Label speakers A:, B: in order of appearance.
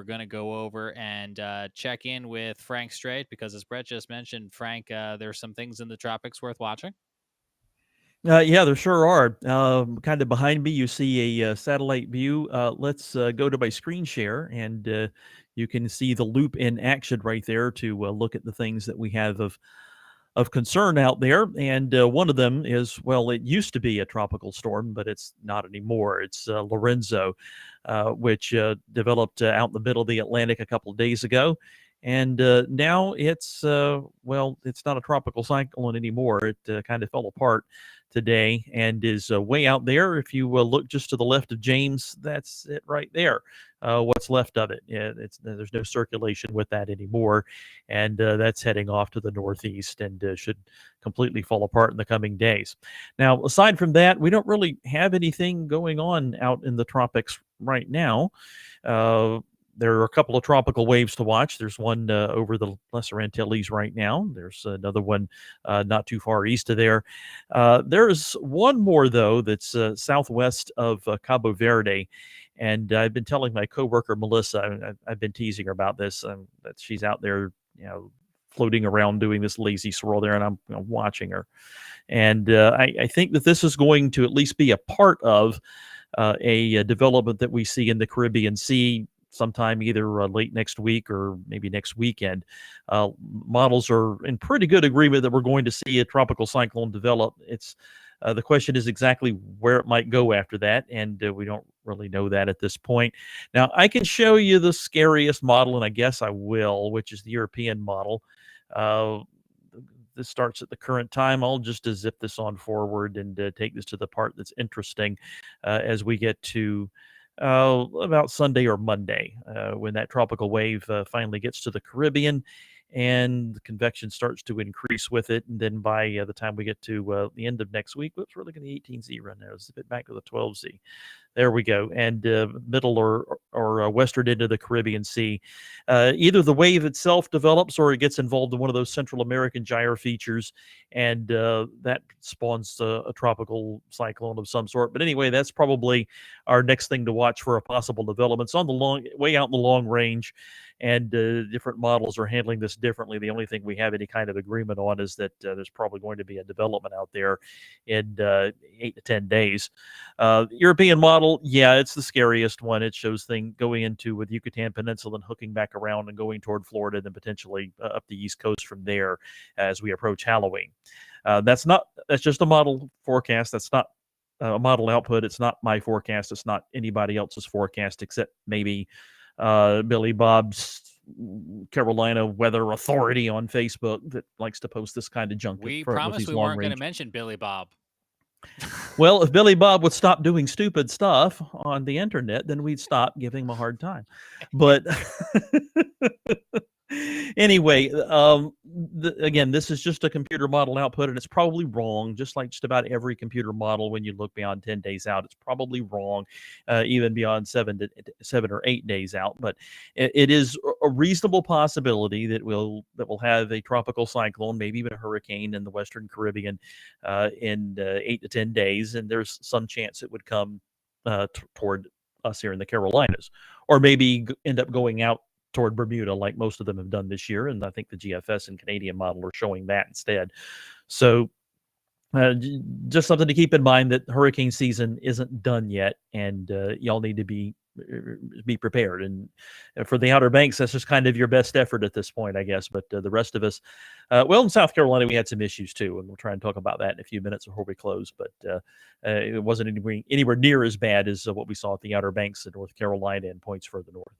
A: we're going to go over and check in with Frank Strait because, as Brett just mentioned, Frank, there's some things in the tropics worth watching.
B: Yeah, there sure are. Kind of behind me, you see a satellite view. Let's go to my screen share, and you can see the loop in action right there to look at the things that we have of concern out there. And one of them is, well, it used to be a tropical storm, but it's not anymore. It's Lorenzo, which developed out in the middle of the Atlantic a couple of days ago. And now well, it's not a tropical cyclone anymore. It kind of fell apart today and is way out there. If you look just to the left of James, that's it right there. What's left of it. Yeah, there's no circulation with that anymore, and that's heading off to the northeast and should completely fall apart in the coming days. Now, aside from that, we don't really have anything going on out in the tropics right now. Uh, there are a couple of tropical waves to watch. There's one over the Lesser Antilles right now. There's another one not too far east of there. There's one more, though, that's southwest of Cabo Verde. And I've been telling my coworker Melissa, I've been teasing her about this, that she's out there, floating around doing this lazy swirl there, and I'm watching her. And I think that this is going to at least be a part of a development that we see in the Caribbean Sea sometime either late next week or maybe next weekend. Models are in pretty good agreement that we're going to see a tropical cyclone develop. It's the question is exactly where it might go after that, and we don't really know that at this point. Now, I can show you the scariest model, and I guess I will, which is the European model. Uh, this starts at the current time. I'll just zip this on forward and take this to the part that's interesting as we get to about Sunday or Monday when that tropical wave finally gets to the Caribbean and the convection starts to increase with it. And then by the time we get to the end of next week, whoops, we're looking at 18Z right now. Zip it back to the 12Z. There we go. And middle or western end of the Caribbean Sea. Either the wave itself develops or it gets involved in one of those Central American gyre features, and that spawns a tropical cyclone of some sort. But anyway, that's probably our next thing to watch for a possible development. It's on the way out in the long range, and different models are handling this differently. The only thing we have any kind of agreement on is that there's probably going to be a development out there in 8 to 10 days. European model, yeah, it's the scariest one. It shows thing going into with Yucatan Peninsula and hooking back around and going toward Florida, and then potentially up the East Coast from there as we approach Halloween. That's just a model forecast. That's not a model output. It's not my forecast. It's not anybody else's forecast except maybe Billy Bob's Carolina Weather Authority on Facebook that likes to post this kind of junk.
A: We
B: with
A: promised
B: these
A: we
B: long
A: weren't going to
B: range.
A: mention Billy Bob.
B: Well, if Billy Bob would stop doing stupid stuff on the internet, then we'd stop giving him a hard time. But anyway, again, this is just a computer model output, and it's probably wrong, just like just about every computer model. When you look beyond 10 days out, it's probably wrong, even beyond 7 or 8 days out. But it is a reasonable possibility that we'll have a tropical cyclone, maybe even a hurricane in the Western Caribbean in 8 to 10 days, and there's some chance it would come toward us here in the Carolinas, or maybe end up going out toward Bermuda, like most of them have done this year. And I think the GFS and Canadian model are showing that instead. So just something to keep in mind that hurricane season isn't done yet, and y'all need to be prepared. And for the Outer Banks, that's just kind of your best effort at this point, I guess. But the rest of us, well, in South Carolina, we had some issues too, and we'll try and talk about that in a few minutes before we close. But it wasn't anywhere near as bad as what we saw at the Outer Banks in North Carolina and points further north.